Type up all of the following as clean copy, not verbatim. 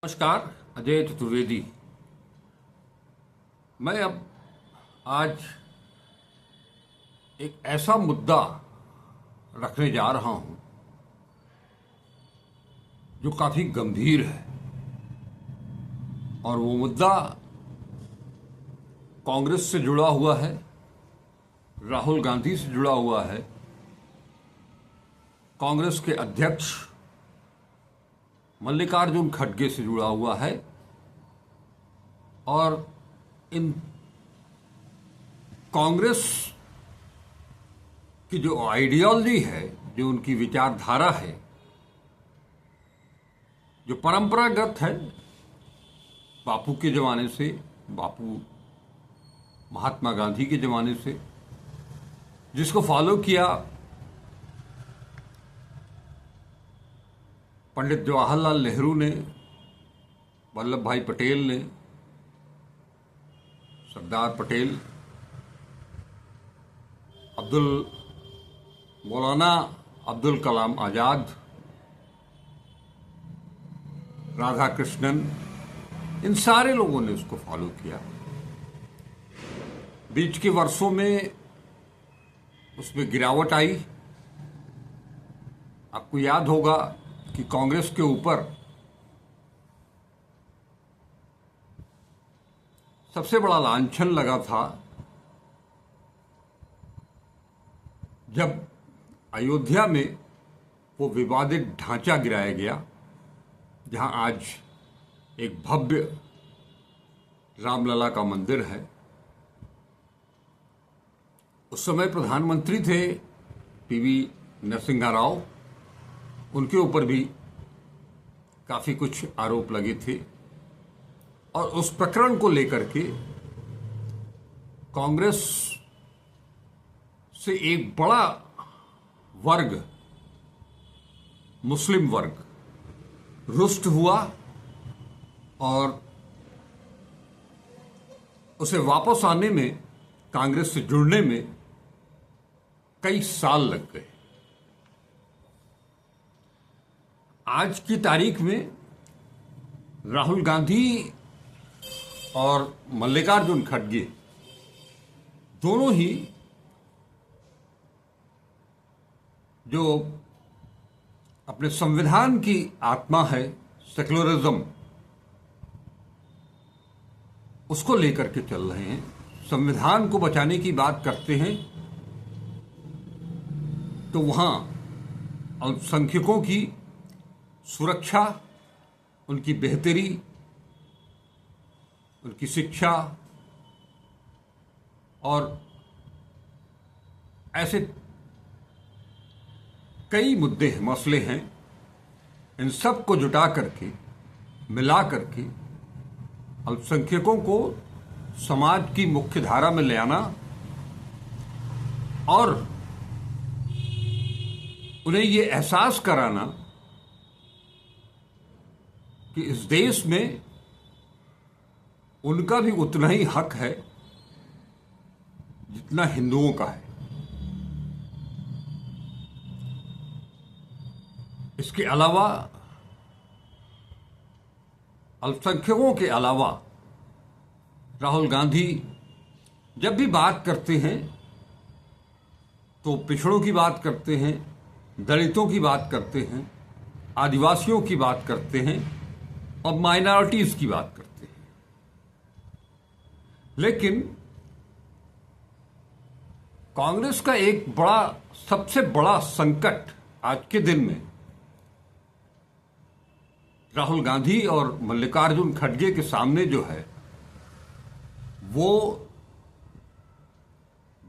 नमस्कार। अजय चतुर्वेदी। मैं अब आज एक ऐसा मुद्दा रखने जा रहा हूं जो काफी गंभीर है और वो मुद्दा कांग्रेस से जुड़ा हुआ है, राहुल गांधी से जुड़ा हुआ है, कांग्रेस के अध्यक्ष मल्लिकार्जुन खड़गे से जुड़ा हुआ है और इन कांग्रेस की जो आइडियोलॉजी है, जो उनकी विचारधारा है, जो परंपरागत है बापू के जमाने से, बापू महात्मा गांधी के जमाने से, जिसको फॉलो किया पंडित जवाहरलाल नेहरू ने, वल्लभ भाई पटेल ने, सरदार पटेल, मौलाना अब्दुल कलाम आजाद, राधा कृष्णन, इन सारे लोगों ने उसको फॉलो किया। बीच के वर्षों में उसमें गिरावट आई। आपको याद होगा कि कांग्रेस के ऊपर सबसे बड़ा लांछन लगा था जब अयोध्या में वो विवादित ढांचा गिराया गया, जहां आज एक भव्य रामलला का मंदिर है। उस समय प्रधानमंत्री थे पीवी नरसिम्हा राव। उनके ऊपर भी काफी कुछ आरोप लगे थे और उस प्रकरण को लेकर के कांग्रेस से एक बड़ा वर्ग, मुस्लिम वर्ग, रुष्ट हुआ और उसे वापस आने में, कांग्रेस से जुड़ने में कई साल लग गए। आज की तारीख में राहुल गांधी और मल्लिकार्जुन खड़गे दोनों ही जो अपने संविधान की आत्मा है, सेक्युलरिज्म, उसको लेकर के चल रहे हैं। संविधान को बचाने की बात करते हैं तो वहां अल्पसंख्यकों की सुरक्षा, उनकी बेहतरी, उनकी शिक्षा और ऐसे कई मुद्दे हैं, मसले हैं। इन सब को जुटा करके, मिला करके अल्पसंख्यकों को समाज की मुख्य धारा में ले आना और उन्हें ये एहसास कराना कि इस देश में उनका भी उतना ही हक है जितना हिंदुओं का है। इसके अलावा अल्पसंख्यकों के अलावा राहुल गांधी जब भी बात करते हैं तो पिछड़ों की बात करते हैं, दलितों की बात करते हैं, आदिवासियों की बात करते हैं और माइनॉरिटीज की बात करते हैं। लेकिन कांग्रेस का एक बड़ा, सबसे बड़ा संकट आज के दिन में राहुल गांधी और मल्लिकार्जुन खड़गे के सामने जो है, वो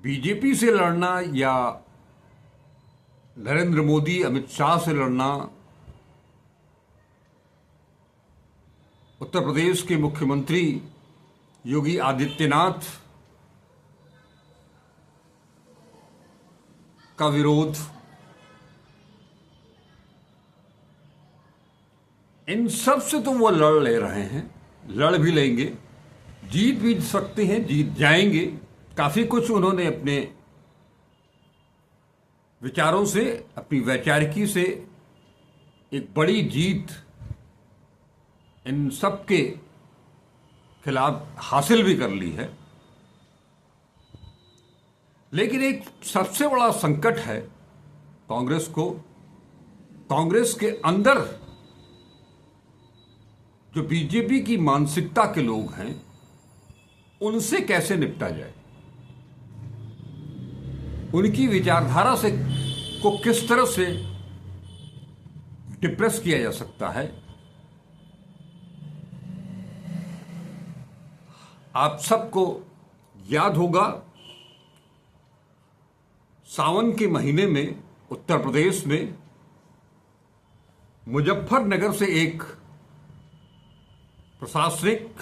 बीजेपी से लड़ना या नरेंद्र मोदी, अमित शाह से लड़ना, उत्तर प्रदेश के मुख्यमंत्री योगी आदित्यनाथ का विरोध, इन सब से तो वो लड़ ले रहे हैं, लड़ भी लेंगे, जीत भी सकते हैं, जीत जाएंगे। काफी कुछ उन्होंने अपने विचारों से, अपनी वैचारिकी से एक बड़ी जीत इन सब के खिलाफ हासिल भी कर ली है। लेकिन एक सबसे बड़ा संकट है कांग्रेस को, कांग्रेस के अंदर जो बीजेपी की मानसिकता के लोग हैं उनसे कैसे निपटा जाए, उनकी विचारधारा से को किस तरह से डिप्रेस किया जा सकता है। आप सबको याद होगा सावन के महीने में उत्तर प्रदेश में मुजफ्फरनगर से एक प्रशासनिक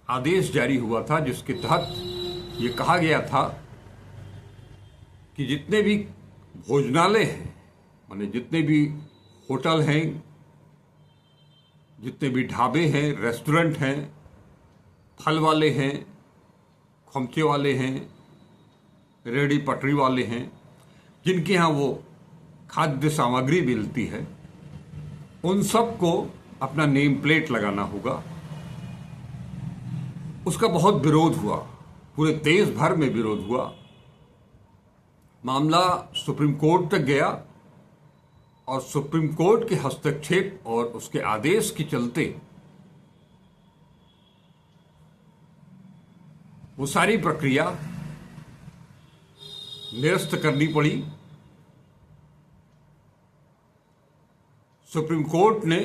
आदेश जारी हुआ था, जिसके तहत ये कहा गया था कि जितने भी भोजनालय हैं, माने जितने भी होटल हैं, जितने भी ढाबे हैं, रेस्टोरेंट हैं, फल वाले हैं, खोमचे वाले हैं, रेहड़ी पटरी वाले हैं, जिनके यहाँ वो खाद्य सामग्री मिलती है, उन सबको अपना नेम प्लेट लगाना होगा। उसका बहुत विरोध हुआ, पूरे देश भर में विरोध हुआ। मामला सुप्रीम कोर्ट तक गया और सुप्रीम कोर्ट के हस्तक्षेप और उसके आदेश के चलते वो सारी प्रक्रिया निरस्त करनी पड़ी। सुप्रीम कोर्ट ने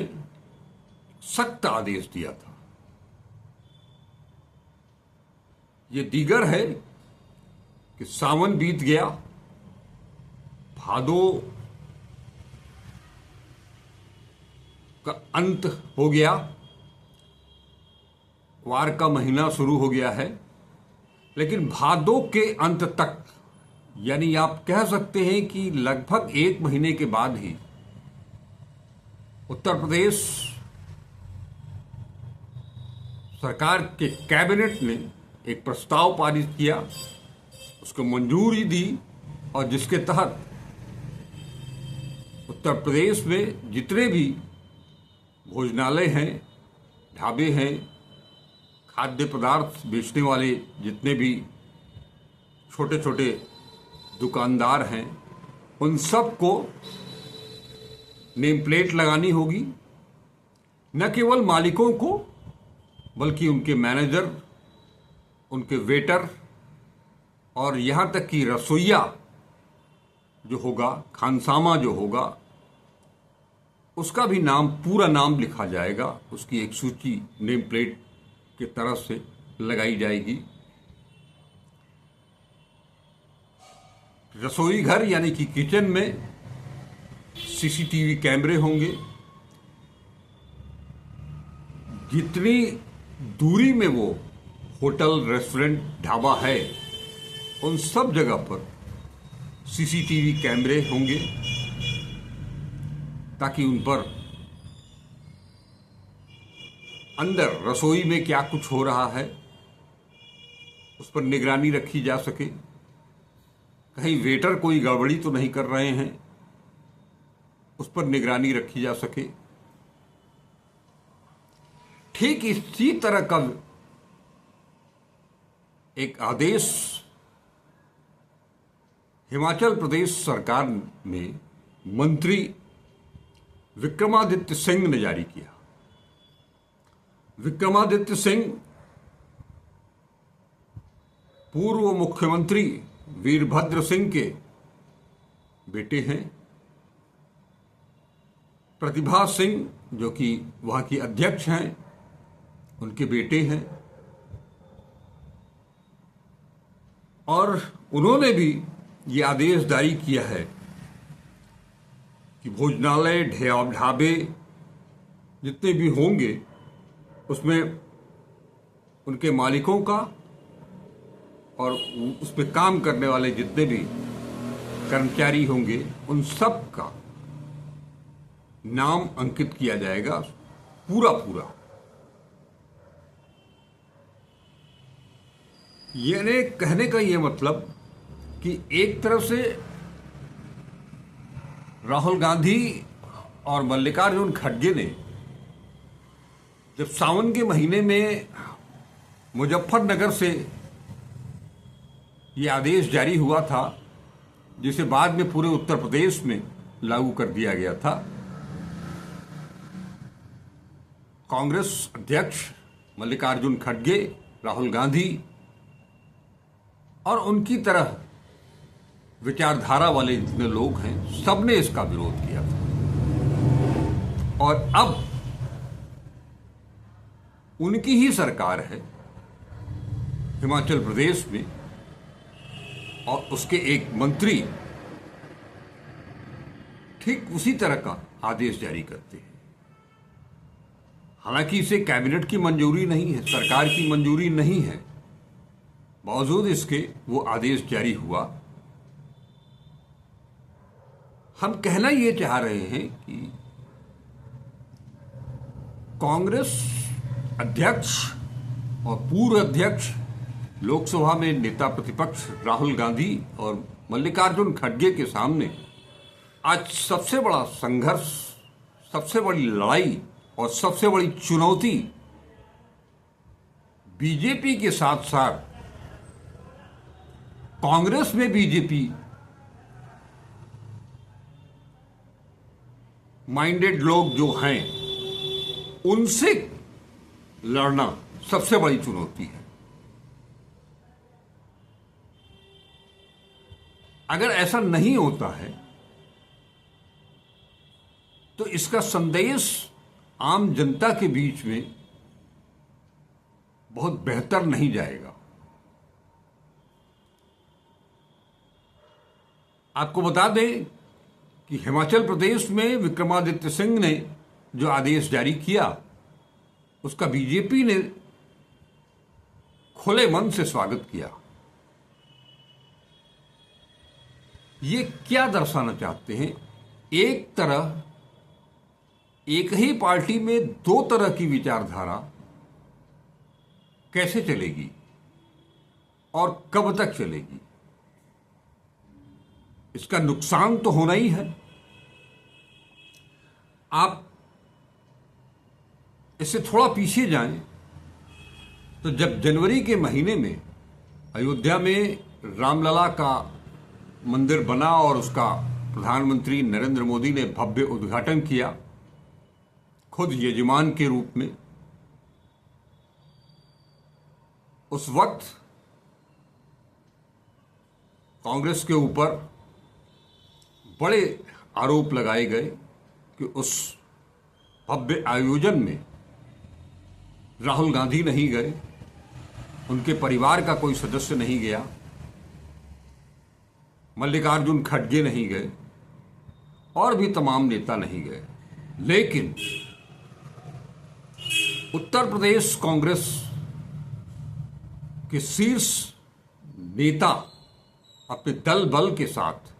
सख्त आदेश दिया था। ये दीगर है कि सावन बीत गया, भादो का अंत हो गया, वार का महीना शुरू हो गया है, लेकिन भादो के अंत तक, यानी आप कह सकते हैं कि लगभग 1 महीने के बाद ही उत्तर प्रदेश सरकार के कैबिनेट ने एक प्रस्ताव पारित किया, उसको मंजूरी दी और जिसके तहत उत्तर प्रदेश में जितने भी भोजनालय हैं, ढाबे हैं, खाद्य पदार्थ बेचने वाले जितने भी छोटे छोटे दुकानदार हैं, उन सब को नेम प्लेट लगानी होगी। न केवल मालिकों को बल्कि उनके मैनेजर, उनके वेटर और यहाँ तक कि रसोइया जो होगा, खानसामा जो होगा, उसका भी नाम, पूरा नाम लिखा जाएगा। उसकी एक सूची नेम प्लेट की तरफ से लगाई जाएगी। रसोई घर यानी कि किचन में सीसीटीवी कैमरे होंगे। जितनी दूरी में वो होटल, रेस्टोरेंट, ढाबा है, उन सब जगह पर सीसीटीवी कैमरे होंगे ताकि उन पर अंदर रसोई में क्या कुछ हो रहा है उस पर निगरानी रखी जा सके। कहीं वेटर कोई गड़बड़ी तो नहीं कर रहे हैं, उस पर निगरानी रखी जा सके। ठीक इसी तरह का एक आदेश हिमाचल प्रदेश सरकार में मंत्री विक्रमादित्य सिंह ने जारी किया। विक्रमादित्य सिंह पूर्व मुख्यमंत्री वीरभद्र सिंह के बेटे हैं। प्रतिभा सिंह जो कि वहां की अध्यक्ष हैं, उनके बेटे हैं। और उन्होंने भी ये आदेश जारी किया है कि भोजनालय, ढाबे जितने भी होंगे उसमें उनके मालिकों का और उसमें काम करने वाले जितने भी कर्मचारी होंगे, उन सब का नाम अंकित किया जाएगा, पूरा पूरा। यानी कहने का ये मतलब कि एक तरफ से राहुल गांधी और मल्लिकार्जुन खड़गे ने जब सावन के महीने में मुजफ्फरनगर से ये आदेश जारी हुआ था, जिसे बाद में पूरे उत्तर प्रदेश में लागू कर दिया गया था, कांग्रेस अध्यक्ष मल्लिकार्जुन खड़गे, राहुल गांधी और उनकी तरह विचारधारा वाले जितने लोग हैं, सबने इसका विरोध किया था। और अब उनकी ही सरकार है हिमाचल प्रदेश में, और उसके एक मंत्री ठीक उसी तरह का आदेश जारी करते हैं। हालांकि इसे कैबिनेट की मंजूरी नहीं है, सरकार की मंजूरी नहीं है, बावजूद इसके वो आदेश जारी हुआ। हम कहना ये चाह रहे हैं कि कांग्रेस अध्यक्ष और पूर्व अध्यक्ष, लोकसभा में नेता प्रतिपक्ष राहुल गांधी और मल्लिकार्जुन खड़गे के सामने आज सबसे बड़ा संघर्ष, सबसे बड़ी लड़ाई और सबसे बड़ी चुनौती बीजेपी के साथ साथ कांग्रेस में बीजेपी माइंडेड लोग जो हैं, उनसे लड़ना सबसे बड़ी चुनौती है। अगर ऐसा नहीं होता है तो इसका संदेश आम जनता के बीच में बहुत बेहतर नहीं जाएगा। आपको बता दें कि हिमाचल प्रदेश में विक्रमादित्य सिंह ने जो आदेश जारी किया, उसका बीजेपी ने खुले मन से स्वागत किया। ये क्या दर्शाना चाहते हैं? एक तरह, एक ही पार्टी में दो तरह की विचारधारा कैसे चलेगी और कब तक चलेगी? इसका नुकसान तो होना ही है। आप इससे थोड़ा पीछे जाएं तो जब जनवरी के महीने में अयोध्या में रामलला का मंदिर बना और उसका प्रधानमंत्री नरेंद्र मोदी ने भव्य उद्घाटन किया, खुद यजमान के रूप में, उस वक्त कांग्रेस के ऊपर बड़े आरोप लगाए गए कि उस भव्य आयोजन में राहुल गांधी नहीं गए, उनके परिवार का कोई सदस्य नहीं गया, मल्लिकार्जुन खड़गे नहीं गए और भी तमाम नेता नहीं गए। लेकिन उत्तर प्रदेश कांग्रेस के शीर्ष नेता अपने दल बल के साथ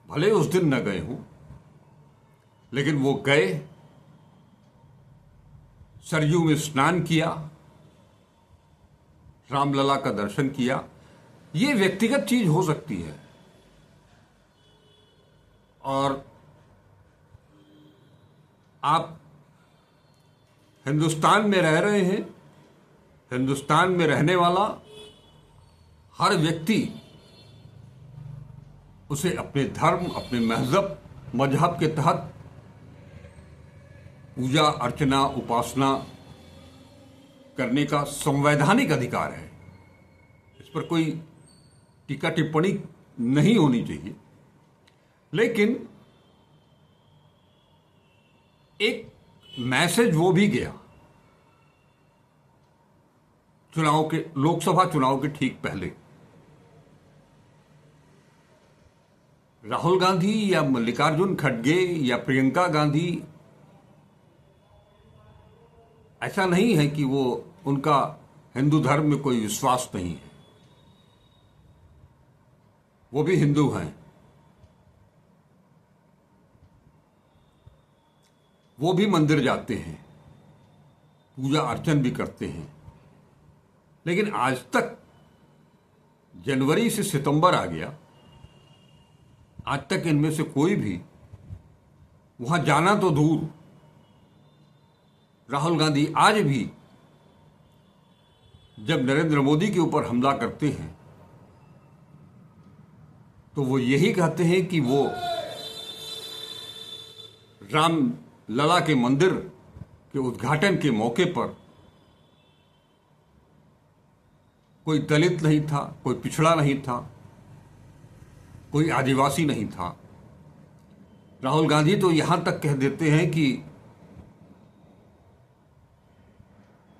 भले उस दिन न गए हों, लेकिन वो गए, सरयू में स्नान किया, रामलला का दर्शन किया। ये व्यक्तिगत चीज हो सकती है और आप हिंदुस्तान में रह रहे हैं, हिंदुस्तान में रहने वाला हर व्यक्ति उसे अपने धर्म, अपने मजहब के तहत पूजा अर्चना उपासना करने का संवैधानिक अधिकार है। इस पर कोई टीका टिप्पणी नहीं होनी चाहिए। लेकिन एक मैसेज वो भी गया चुनाव के, लोकसभा चुनाव के ठीक पहले। राहुल गांधी या मल्लिकार्जुन खड़गे या प्रियंका गांधी, ऐसा नहीं है कि वो, उनका हिंदू धर्म में कोई विश्वास नहीं है, वो भी हिंदू हैं, वो भी मंदिर जाते हैं, पूजा अर्चन भी करते हैं। लेकिन आज तक, जनवरी से सितंबर आ गया, आज तक इनमें से कोई भी वहां जाना तो दूर, राहुल गांधी आज भी जब नरेंद्र मोदी के ऊपर हमला करते हैं तो वो यही कहते हैं कि वो राम लला के मंदिर के उद्घाटन के मौके पर कोई दलित नहीं था, कोई पिछड़ा नहीं था, कोई आदिवासी नहीं था। राहुल गांधी तो यहां तक कह देते हैं कि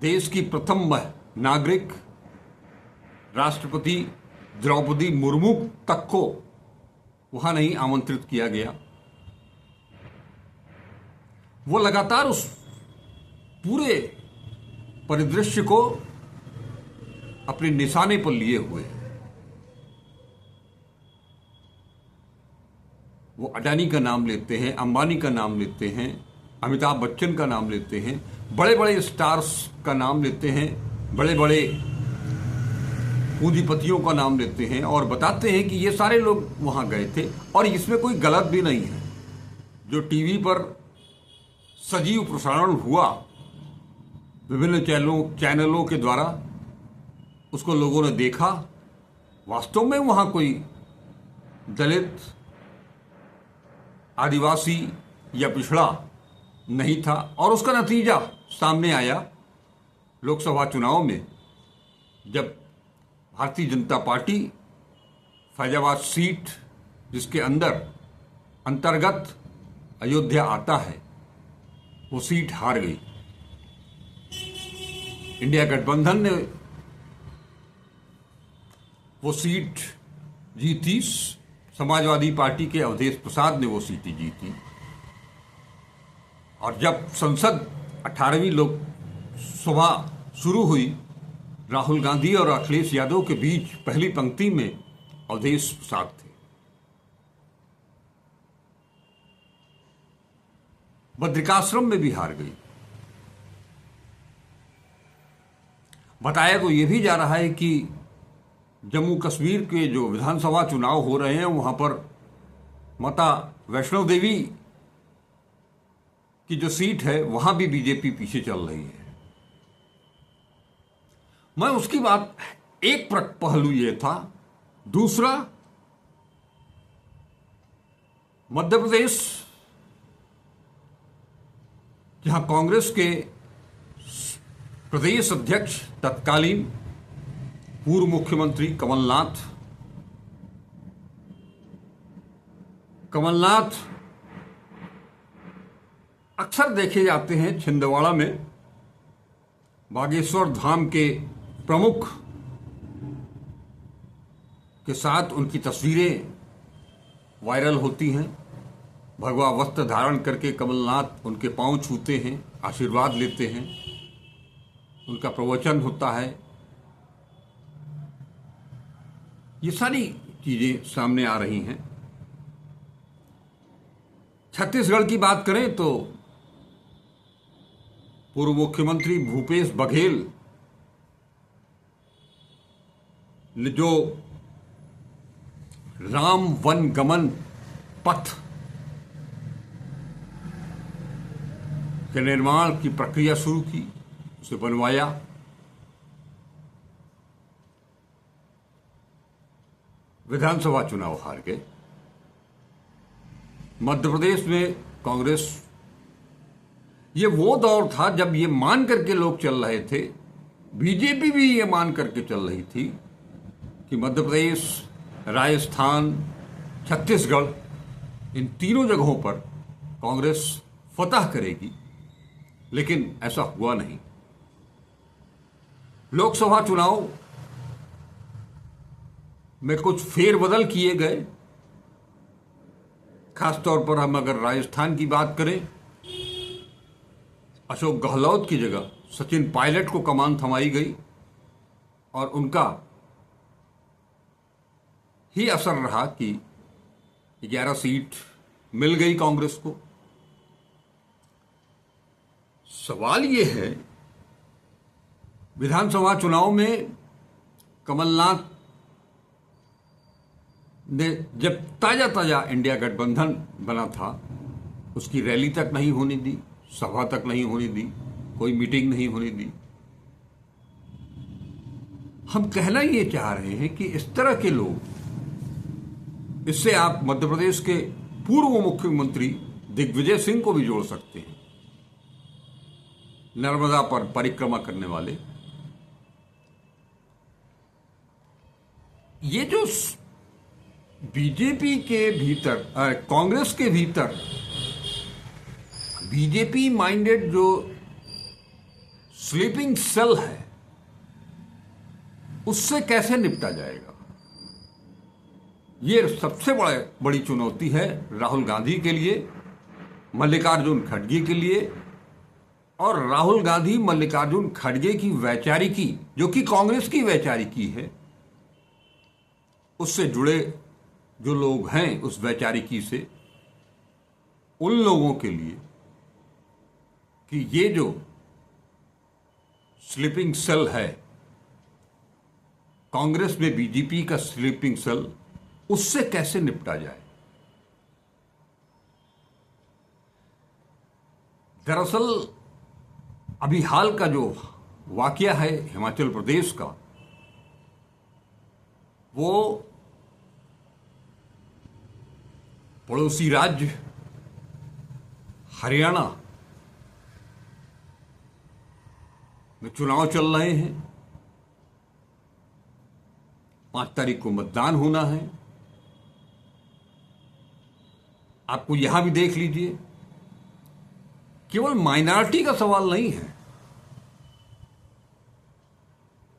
देश की प्रथम नागरिक राष्ट्रपति द्रौपदी मुर्मू तक को वहां नहीं आमंत्रित किया गया। वो लगातार उस पूरे परिदृश्य को अपने निशाने पर लिए हुए हैं। वो अडानी का नाम लेते हैं, अंबानी का नाम लेते हैं, अमिताभ बच्चन का नाम लेते हैं, बड़े बड़े स्टार्स का नाम लेते हैं, बड़े बड़े पूंजीपतियों का नाम लेते हैं और बताते हैं कि ये सारे लोग वहां गए थे और इसमें कोई गलत भी नहीं है। जो टीवी पर सजीव प्रसारण हुआ विभिन्न चैनलों के द्वारा, उसको लोगों ने देखा। वास्तव में वहां कोई दलित, आदिवासी या पिछड़ा नहीं था और उसका नतीजा सामने आया लोकसभा चुनाव में, जब भारतीय जनता पार्टी फैजाबाद सीट जिसके अंतर्गत अयोध्या आता है, वो सीट हार गई। इंडिया गठबंधन ने वो सीट जीती, समाजवादी पार्टी के अवधेश प्रसाद ने वो सीट जीती। और जब संसद 18वीं लोकसभा शुरू हुई, राहुल गांधी और अखिलेश यादव के बीच पहली पंक्ति में अवधेश प्रसाद थे। बद्रिकाश्रम में भी हार गई। बताया तो यह भी जा रहा है कि जम्मू कश्मीर के जो विधानसभा चुनाव हो रहे हैं वहां पर माता वैष्णो देवी की जो सीट है वहां भी बीजेपी पीछे चल रही है। मैं उसकी बात, एक पहलू ये था। दूसरा, मध्य प्रदेश जहां कांग्रेस के प्रदेश अध्यक्ष तत्कालीन पूर्व मुख्यमंत्री कमलनाथ अक्सर देखे जाते हैं छिंदवाड़ा में, बागेश्वर धाम के प्रमुख के साथ उनकी तस्वीरें वायरल होती हैं। भगवा वस्त्र धारण करके कमलनाथ उनके पांव छूते हैं, आशीर्वाद लेते हैं, उनका प्रवचन होता है। ये सारी चीजें सामने आ रही हैं। छत्तीसगढ़ की बात करें तो पूर्व मुख्यमंत्री भूपेश बघेल ने जो राम वन गमन पथ के निर्माण की प्रक्रिया शुरू की, उसे बनवाया। विधानसभा चुनाव हार गए। मध्य प्रदेश में कांग्रेस, ये वो दौर था जब ये मान करके लोग चल रहे थे, बीजेपी भी ये मान करके चल रही थी कि मध्य प्रदेश, राजस्थान, छत्तीसगढ़, इन तीनों जगहों पर कांग्रेस फतह करेगी, लेकिन ऐसा हुआ नहीं। लोकसभा चुनाव में कुछ फेरबदल किए गए। खासतौर पर हम अगर राजस्थान की बात करें, अशोक गहलोत की जगह सचिन पायलट को कमान थमाई गई और उनका ही असर रहा कि 11 सीट मिल गई कांग्रेस को। सवाल यह है, विधानसभा चुनाव में कमलनाथ ने जब ताजा इंडिया गठबंधन बना था, उसकी रैली तक नहीं होने दी, सभा तक नहीं होने दी, कोई मीटिंग नहीं होने दी। हम कहना ये चाह रहे हैं कि इस तरह के लोग, इससे आप मध्य प्रदेश के पूर्व मुख्यमंत्री दिग्विजय सिंह को भी जोड़ सकते हैं, नर्मदा पर परिक्रमा करने वाले। ये जो बीजेपी के भीतर, कांग्रेस के भीतर बीजेपी माइंडेड जो स्लीपिंग सेल है, उससे कैसे निपटा जाएगा, ये सबसे बड़ी चुनौती है राहुल गांधी के लिए, मल्लिकार्जुन खड़गे के लिए। और राहुल गांधी मल्लिकार्जुन खड़गे की वैचारिकी, जो कि कांग्रेस की वैचारिकी है, उससे जुड़े जो लोग हैं उस वैचारिकी से, उन लोगों के लिए कि ये जो स्लीपिंग सेल है कांग्रेस में, बीजेपी का स्लीपिंग सेल, उससे कैसे निपटा जाए। दरअसल अभी हाल का जो वाकया है हिमाचल प्रदेश का, वो पड़ोसी राज्य हरियाणा में चुनाव चल रहे हैं। 5 तारीख को मतदान होना है। आपको यहां भी देख लीजिए, केवल माइनॉरिटी का सवाल नहीं है।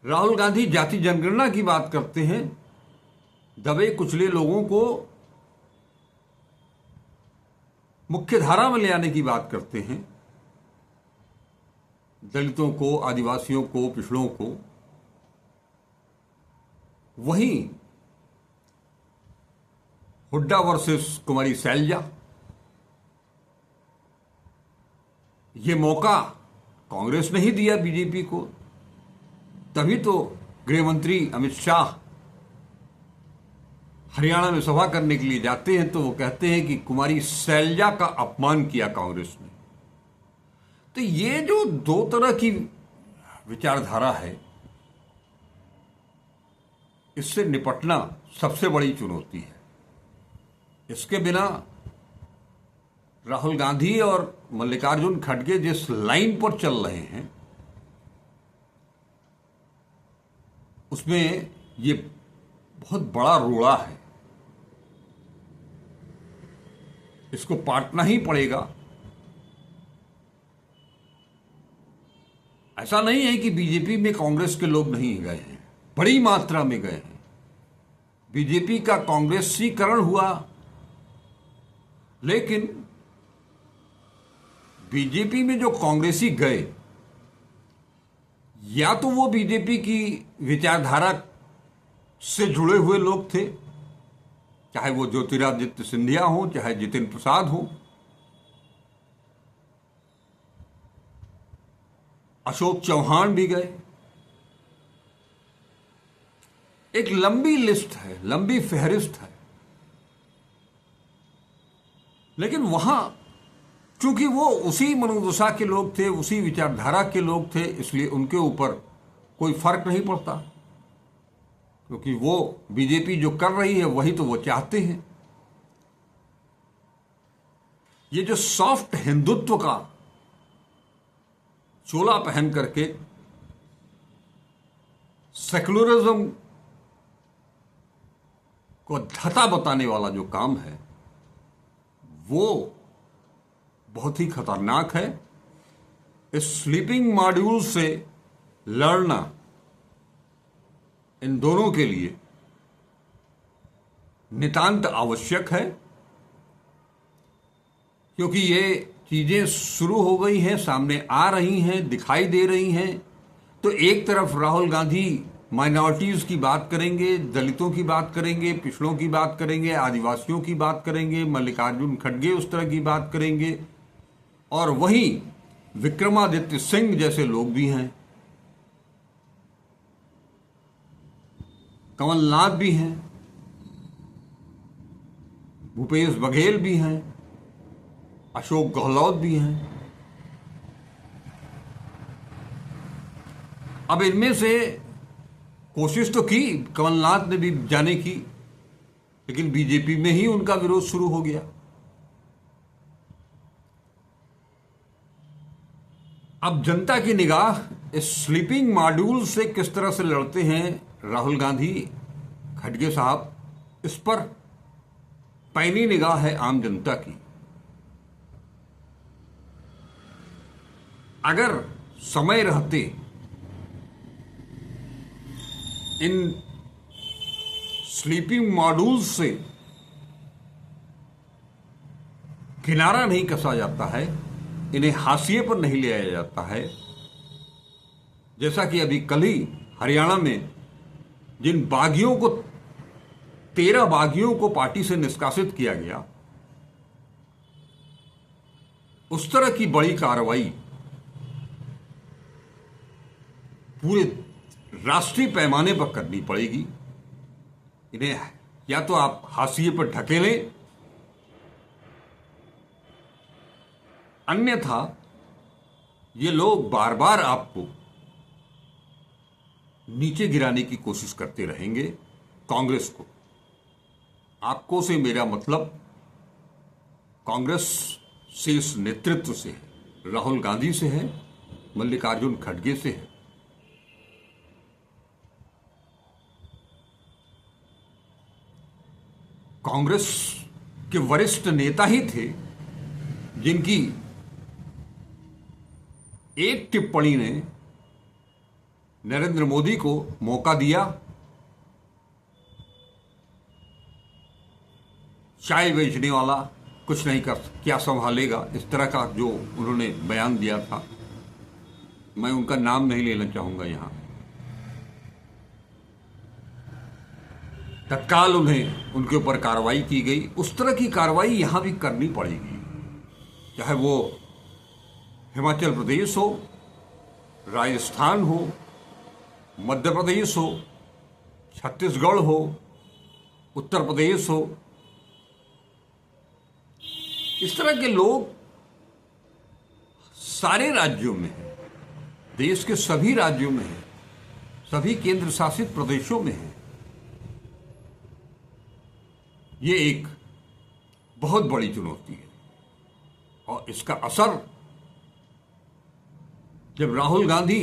राहुल गांधी जाति जनगणना की बात करते हैं, दबे कुचले लोगों को मुख्य धारा में ले आने की बात करते हैं, दलितों को, आदिवासियों को, पिछड़ों को। वहीं हुड्डा वर्सेस कुमारी सैलजा, ये मौका कांग्रेस ने ही दिया बीजेपी को। तभी तो गृह मंत्री अमित शाह हरियाणा में सभा करने के लिए जाते हैं तो वो कहते हैं कि कुमारी सैलजा का अपमान किया कांग्रेस ने। तो ये जो दो तरह की विचारधारा है, इससे निपटना सबसे बड़ी चुनौती है। इसके बिना राहुल गांधी और मल्लिकार्जुन खड़गे जिस लाइन पर चल रहे हैं, उसमें ये बहुत बड़ा रोड़ा है, इसको पाटना ही पड़ेगा। ऐसा नहीं है कि बीजेपी में कांग्रेस के लोग नहीं गए हैं, बड़ी मात्रा में गए हैं। बीजेपी का कांग्रेसीकरण हुआ, लेकिन बीजेपी में जो कांग्रेसी गए, या तो वो बीजेपी की विचारधारा से जुड़े हुए लोग थे, चाहे वो ज्योतिरादित्य सिंधिया हो, चाहे जितेंद्र प्रसाद हो, अशोक चौहान भी गए। एक लंबी लिस्ट है, लंबी फहरिस्त है। लेकिन वहां चूंकि वो उसी मनोदशा के लोग थे, उसी विचारधारा के लोग थे, इसलिए उनके ऊपर कोई फर्क नहीं पड़ता, क्योंकि वो बीजेपी जो कर रही है वही तो वो चाहते हैं। ये जो सॉफ्ट हिंदुत्व का चोला पहन करके सेकुलरिज्म को धता बताने वाला जो काम है, वो बहुत ही खतरनाक है। इस स्लीपिंग मॉड्यूल से लड़ना इन दोनों के लिए नितांत आवश्यक है, क्योंकि ये चीजें शुरू हो गई हैं, सामने आ रही हैं, दिखाई दे रही हैं। तो एक तरफ राहुल गांधी माइनॉरिटीज की बात करेंगे, दलितों की बात करेंगे, पिछड़ों की बात करेंगे, आदिवासियों की बात करेंगे, मल्लिकार्जुन खड़गे उस तरह की बात करेंगे, और वहीं विक्रमादित्य सिंह जैसे लोग भी हैं, कमलनाथ भी हैं, भूपेश बघेल भी हैं, अशोक गहलोत भी हैं। अब इनमें से कोशिश तो की कमलनाथ ने भी जाने की, लेकिन बीजेपी में ही उनका विरोध शुरू हो गया। अब जनता की निगाह इस स्लीपिंग मॉड्यूल से किस तरह से लड़ते हैं राहुल गांधी, खड़गे साहब, इस पर पैनी निगाह है आम जनता की। अगर समय रहते इन स्लीपिंग मॉड्यूल से किनारा नहीं कसा जाता है, इन्हें हाशिए पर नहीं ले आया जाता है, जैसा कि अभी कल ही हरियाणा में जिन बागियों को 13 बागियों को पार्टी से निष्कासित किया गया, उस तरह की बड़ी कार्रवाई पूरे राष्ट्रीय पैमाने पर करनी पड़ेगी। इन्हें या तो आप हाशिए पर ढकेलें, अन्यथा ये लोग बार बार आपको नीचे गिराने की कोशिश करते रहेंगे। कांग्रेस को, आपको से मेरा मतलब कांग्रेस से, इस नेतृत्व से है, राहुल गांधी से है, मल्लिकार्जुन खड़गे से है। कांग्रेस के वरिष्ठ नेता ही थे जिनकी एक टिप्पणी ने नरेंद्र मोदी को मौका दिया, चाय बेचने वाला कुछ नहीं कर, क्या संभालेगा, इस तरह का जो उन्होंने बयान दिया था। मैं उनका नाम नहीं लेना चाहूंगा यहां। तत्काल उन्हें उनके ऊपर कार्रवाई की गई। उस तरह की कार्रवाई यहां भी करनी पड़ेगी, चाहे वो हिमाचल प्रदेश हो, राजस्थान हो, मध्य प्रदेश हो, छत्तीसगढ़ हो, उत्तर प्रदेश हो। इस तरह के लोग सारे राज्यों में हैं, देश के सभी राज्यों में हैं, सभी केंद्र शासित प्रदेशों में हैं। ये एक बहुत बड़ी चुनौती है और इसका असर जब राहुल गांधी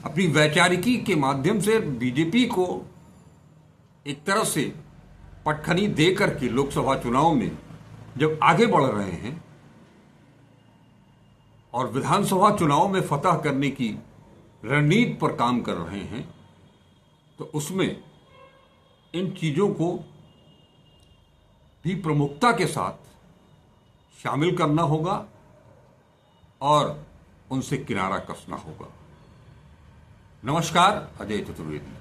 अपनी वैचारिकी के माध्यम से बीजेपी को एक तरह से पटखनी दे करके लोकसभा चुनाव में जब आगे बढ़ रहे हैं और विधानसभा चुनाव में फतह करने की रणनीति पर काम कर रहे हैं, तो उसमें इन चीजों को भी प्रमुखता के साथ शामिल करना होगा और उनसे किनारा कसना होगा। नमस्कार, अजय चतुर्वेदी।